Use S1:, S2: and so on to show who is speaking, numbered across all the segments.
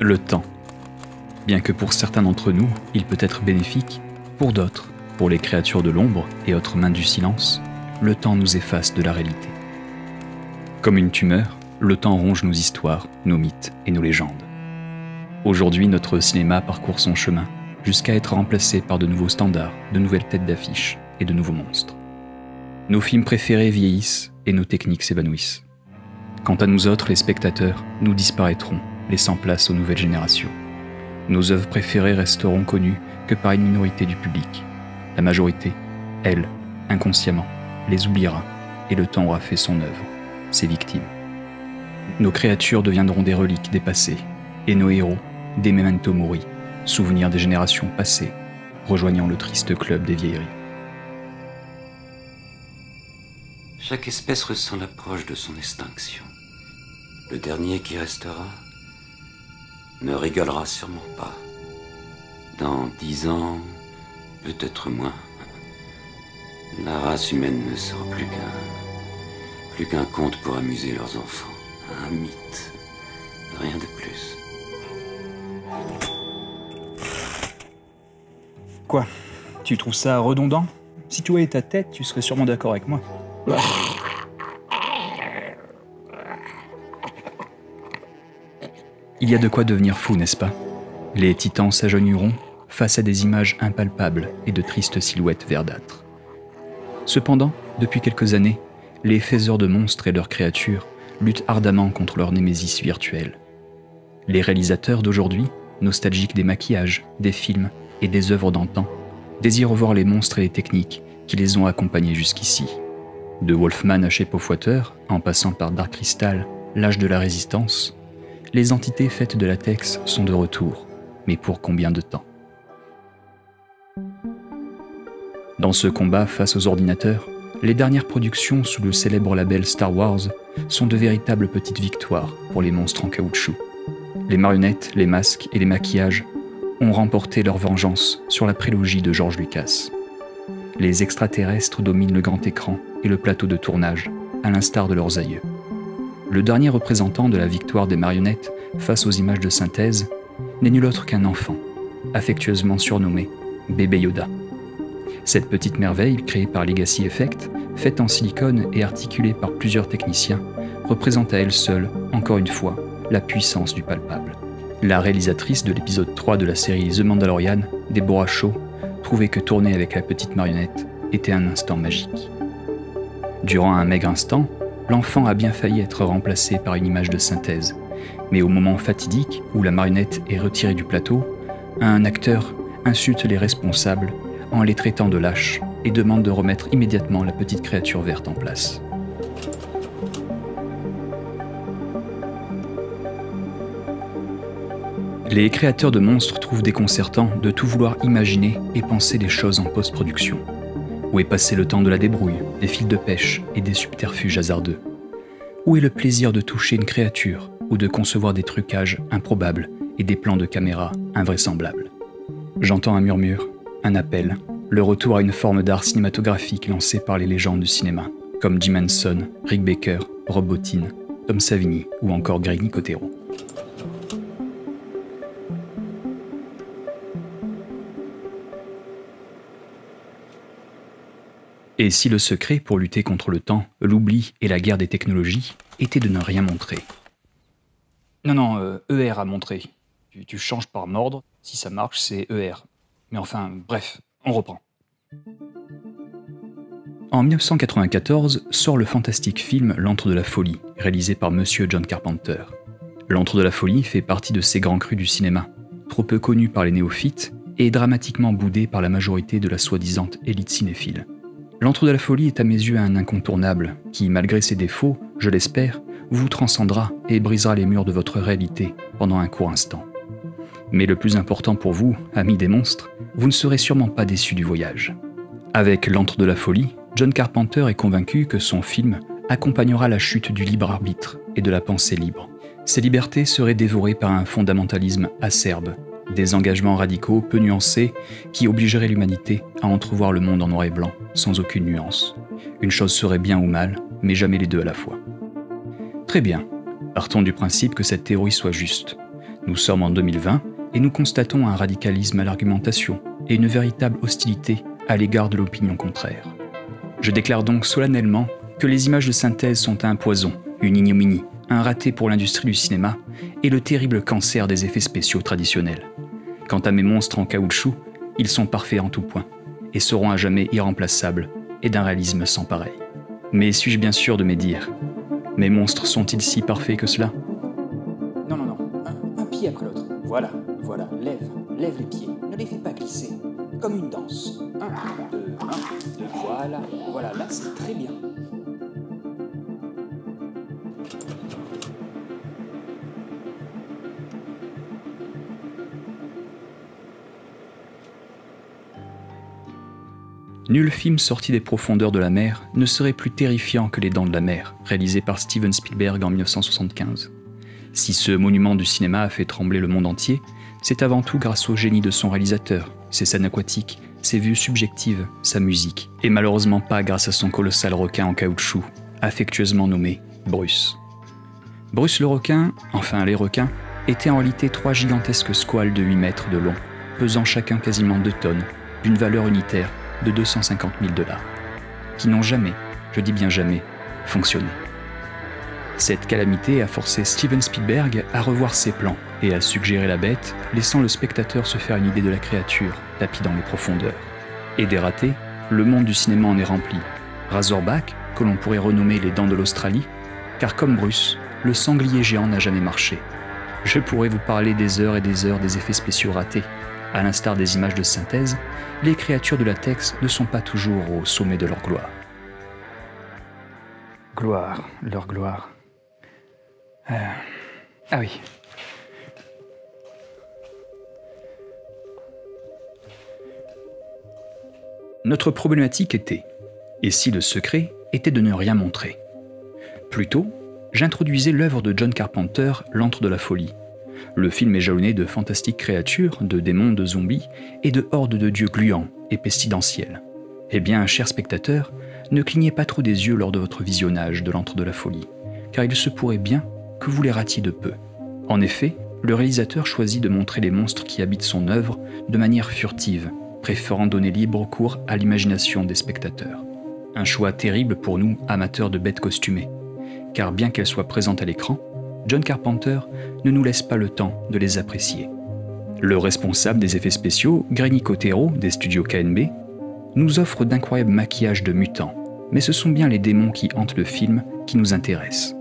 S1: Le temps. Bien que pour certains d'entre nous, il peut être bénéfique, pour d'autres, pour les créatures de l'ombre et autres mains du silence, le temps nous efface de la réalité. Comme une tumeur, le temps ronge nos histoires, nos mythes et nos légendes. Aujourd'hui, notre cinéma parcourt son chemin, jusqu'à être remplacé par de nouveaux standards, de nouvelles têtes d'affiche et de nouveaux monstres. Nos films préférés vieillissent et nos techniques s'évanouissent. Quant à nous autres, les spectateurs, nous disparaîtrons, laissant place aux nouvelles générations. Nos œuvres préférées resteront connues que par une minorité du public. La majorité, elle, inconsciemment, les oubliera et le temps aura fait son œuvre, ses victimes. Nos créatures deviendront des reliques dépassées et nos héros, des memento mori, souvenirs des générations passées, rejoignant le triste club des vieilleries.
S2: Chaque espèce ressent l'approche de son extinction. Le dernier qui restera ne rigolera sûrement pas. Dans 10 ans, peut-être moins, la race humaine ne sera plus qu'un conte pour amuser leurs enfants. Un mythe, rien de plus.
S1: Quoi? Tu trouves ça redondant? Si tu voyais ta tête, tu serais sûrement d'accord avec moi. Il y a de quoi devenir fou, n'est-ce pas? Les titans s'agenouilleront face à des images impalpables et de tristes silhouettes verdâtres. Cependant, depuis quelques années, les faiseurs de monstres et leurs créatures luttent ardemment contre leur némésis virtuelle. Les réalisateurs d'aujourd'hui, nostalgiques des maquillages, des films et des œuvres d'antan, désirent voir les monstres et les techniques qui les ont accompagnés jusqu'ici. De Wolfman à Shape of Water, en passant par Dark Crystal, l'âge de la résistance, les entités faites de latex sont de retour, mais pour combien de temps? Dans ce combat face aux ordinateurs, les dernières productions sous le célèbre label Star Wars sont de véritables petites victoires pour les monstres en caoutchouc. Les marionnettes, les masques et les maquillages ont remporté leur vengeance sur la prélogie de George Lucas. Les extraterrestres dominent le grand écran et le plateau de tournage, à l'instar de leurs aïeux. Le dernier représentant de la victoire des marionnettes face aux images de synthèse n'est nul autre qu'un enfant, affectueusement surnommé Bébé Yoda. Cette petite merveille, créée par Legacy Effect, faite en silicone et articulée par plusieurs techniciens, représente à elle seule, encore une fois, la puissance du palpable. La réalisatrice de l'épisode 3 de la série The Mandalorian, Deborah Shaw, trouvait que tourner avec la petite marionnette était un instant magique. Durant un maigre instant, l'enfant a bien failli être remplacé par une image de synthèse, mais au moment fatidique où la marionnette est retirée du plateau, un acteur insulte les responsables en les traitant de lâches et demande de remettre immédiatement la petite créature verte en place. Les créateurs de monstres trouvent déconcertant de tout vouloir imaginer et penser les choses en post-production. Où est passé le temps de la débrouille, des fils de pêche et des subterfuges hasardeux? Où est le plaisir de toucher une créature ou de concevoir des trucages improbables et des plans de caméra invraisemblables? J'entends un murmure, un appel, le retour à une forme d'art cinématographique lancée par les légendes du cinéma, comme Jim Henson, Rick Baker, Rob Bottin, Tom Savini ou encore Greg Nicotero. Et si le secret pour lutter contre le temps, l'oubli et la guerre des technologies était de ne rien montrer? Non, ER à montrer. Tu changes par mordre, si ça marche c'est ER. Mais enfin, bref, on reprend. En 1994 sort le fantastique film L'Antre de la Folie, réalisé par Monsieur John Carpenter. L'Antre de la Folie fait partie de ces grands crus du cinéma, trop peu connu par les néophytes et dramatiquement boudé par la majorité de la soi-disant élite cinéphile. L'Antre de la Folie est à mes yeux un incontournable qui, malgré ses défauts, je l'espère, vous transcendra et brisera les murs de votre réalité pendant un court instant. Mais le plus important pour vous, amis des monstres, vous ne serez sûrement pas déçus du voyage. Avec L'Antre de la Folie, John Carpenter est convaincu que son film accompagnera la chute du libre arbitre et de la pensée libre. Ces libertés seraient dévorées par un fondamentalisme acerbe, des engagements radicaux peu nuancés qui obligeraient l'humanité à entrevoir le monde en noir et blanc, sans aucune nuance. Une chose serait bien ou mal, mais jamais les deux à la fois. Très bien, partons du principe que cette théorie soit juste. Nous sommes en 2020 et nous constatons un radicalisme à l'argumentation et une véritable hostilité à l'égard de l'opinion contraire. Je déclare donc solennellement que les images de synthèse sont un poison, une ignominie, un raté pour l'industrie du cinéma et le terrible cancer des effets spéciaux traditionnels. Quant à mes monstres en caoutchouc, ils sont parfaits en tout point et seront à jamais irremplaçables et d'un réalisme sans pareil. Mais suis-je bien sûr de mes dires? Mes monstres sont-ils si parfaits que cela?
S3: Non, un pied après l'autre. Voilà, lève les pieds. Ne les fais pas glisser, comme une danse. 1, 2, voilà, là c'est très bien.
S1: Nul film sorti des profondeurs de la mer ne serait plus terrifiant que Les Dents de la Mer, réalisé par Steven Spielberg en 1975. Si ce monument du cinéma a fait trembler le monde entier, c'est avant tout grâce au génie de son réalisateur, ses scènes aquatiques, ses vues subjectives, sa musique, et malheureusement pas grâce à son colossal requin en caoutchouc, affectueusement nommé Bruce. Bruce le requin, enfin les requins, étaient en réalité 3 gigantesques squales de 8 mètres de long, pesant chacun quasiment 2 tonnes, d'une valeur unitaire de 250 000 $, qui n'ont jamais, je dis bien jamais, fonctionné. Cette calamité a forcé Steven Spielberg à revoir ses plans et à suggérer la bête, laissant le spectateur se faire une idée de la créature tapie dans les profondeurs. Et des ratés, le monde du cinéma en est rempli. Razorback, que l'on pourrait renommer les dents de l'Australie, car comme Bruce, le sanglier géant n'a jamais marché. Je pourrais vous parler des heures et des heures des effets spéciaux ratés. À l'instar des images de synthèse, les créatures de latex ne sont pas toujours au sommet de leur gloire.
S3: Leur gloire. Ah oui.
S1: Notre problématique était, et si le secret était de ne rien montrer? Plutôt, j'introduisais l'œuvre de John Carpenter, L'Antre de la folie. Le film est jalonné de fantastiques créatures, de démons, de zombies et de hordes de dieux gluants et pestilentiels. Eh bien, chers spectateurs, ne clignez pas trop des yeux lors de votre visionnage de L'Antre de la folie, car il se pourrait bien que vous les ratiez de peu. En effet, le réalisateur choisit de montrer les monstres qui habitent son œuvre de manière furtive, préférant donner libre cours à l'imagination des spectateurs. Un choix terrible pour nous, amateurs de bêtes costumées, car bien qu'elles soient présentes à l'écran, John Carpenter ne nous laisse pas le temps de les apprécier. Le responsable des effets spéciaux, Greg Nicotero, des studios KNB, nous offre d'incroyables maquillages de mutants, mais ce sont bien les démons qui hantent le film qui nous intéressent.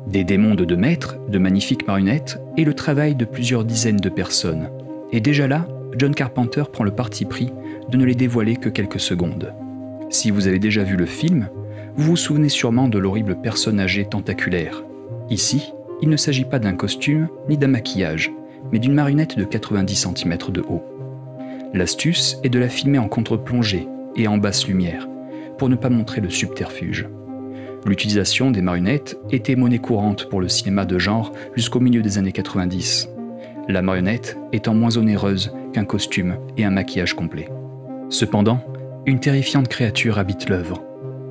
S1: Des démons de 2 mètres, de magnifiques marionnettes et le travail de plusieurs dizaines de personnes. Et déjà là, John Carpenter prend le parti pris de ne les dévoiler que quelques secondes. Si vous avez déjà vu le film, vous vous souvenez sûrement de l'horrible personne âgée tentaculaire. Ici, il ne s'agit pas d'un costume ni d'un maquillage, mais d'une marionnette de 90 cm de haut. L'astuce est de la filmer en contre-plongée et en basse lumière, pour ne pas montrer le subterfuge. L'utilisation des marionnettes était monnaie courante pour le cinéma de genre jusqu'au milieu des années 90, la marionnette étant moins onéreuse qu'un costume et un maquillage complet. Cependant, une terrifiante créature habite l'œuvre.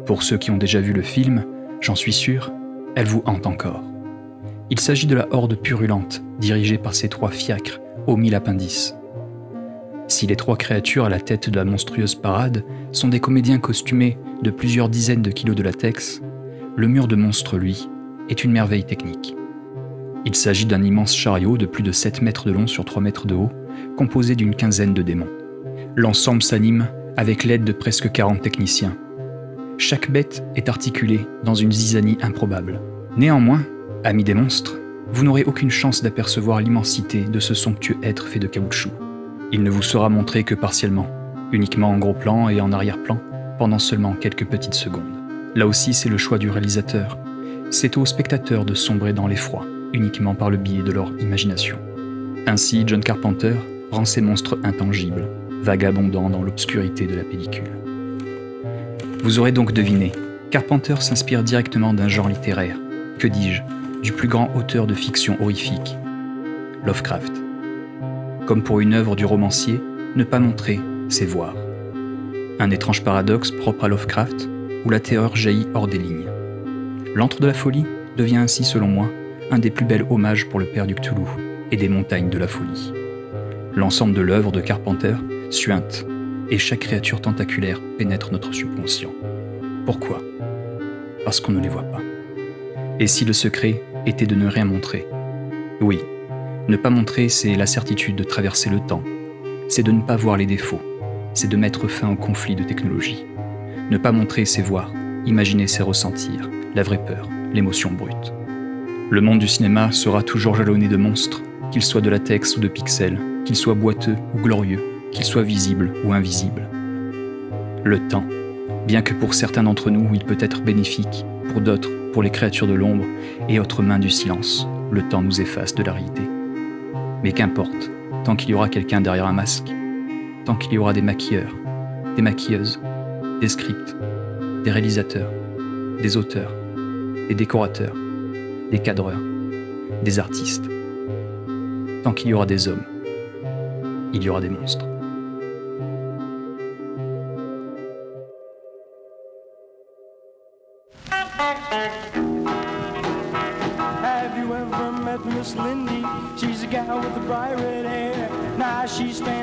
S1: Pour ceux qui ont déjà vu le film, j'en suis sûr, elle vous hante encore. Il s'agit de la horde purulente, dirigée par ces 3 fiacres aux 1000 appendices. Si les 3 créatures à la tête de la monstrueuse parade sont des comédiens costumés de plusieurs dizaines de kilos de latex, le mur de monstres, lui, est une merveille technique. Il s'agit d'un immense chariot de plus de 7 mètres de long sur 3 mètres de haut, composé d'une quinzaine de démons. L'ensemble s'anime avec l'aide de presque 40 techniciens. Chaque bête est articulée dans une zizanie improbable. Néanmoins, amis des monstres, vous n'aurez aucune chance d'apercevoir l'immensité de ce somptueux être fait de caoutchouc. Il ne vous sera montré que partiellement, uniquement en gros plan et en arrière-plan, pendant seulement quelques petites secondes. Là aussi, c'est le choix du réalisateur. C'est aux spectateurs de sombrer dans l'effroi, uniquement par le biais de leur imagination. Ainsi, John Carpenter rend ces monstres intangibles, vagabondant dans l'obscurité de la pellicule. Vous aurez donc deviné, Carpenter s'inspire directement d'un genre littéraire, que dis-je, du plus grand auteur de fiction horrifique, Lovecraft. Comme pour une œuvre du romancier, ne pas montrer, c'est voir. Un étrange paradoxe propre à Lovecraft, où la terreur jaillit hors des lignes. L'Antre de la folie devient ainsi, selon moi, un des plus bels hommages pour le père du Cthulhu, et des montagnes de la folie. L'ensemble de l'œuvre de Carpenter suinte, et chaque créature tentaculaire pénètre notre subconscient. Pourquoi ? Parce qu'on ne les voit pas. Et si le secret était de ne rien montrer ? Oui, ne pas montrer, c'est la certitude de traverser le temps, c'est de ne pas voir les défauts, c'est de mettre fin au conflit de technologie. Ne pas montrer, c'est voir, imaginer, c'est ressentir, la vraie peur, l'émotion brute. Le monde du cinéma sera toujours jalonné de monstres, qu'ils soient de latex ou de pixels, qu'ils soient boiteux ou glorieux, qu'ils soient visibles ou invisibles. Le temps, bien que pour certains d'entre nous il peut être bénéfique, pour d'autres, pour les créatures de l'ombre et autres mains du silence, le temps nous efface de la réalité. Mais qu'importe, tant qu'il y aura quelqu'un derrière un masque, tant qu'il y aura des maquilleurs, des maquilleuses, des scripts, des réalisateurs, des auteurs, des décorateurs, des cadreurs, des artistes. Tant qu'il y aura des hommes, il y aura des monstres.
S4: Have you ever met Miss Lindy? She's a gal with the bright red hair. Now she's standing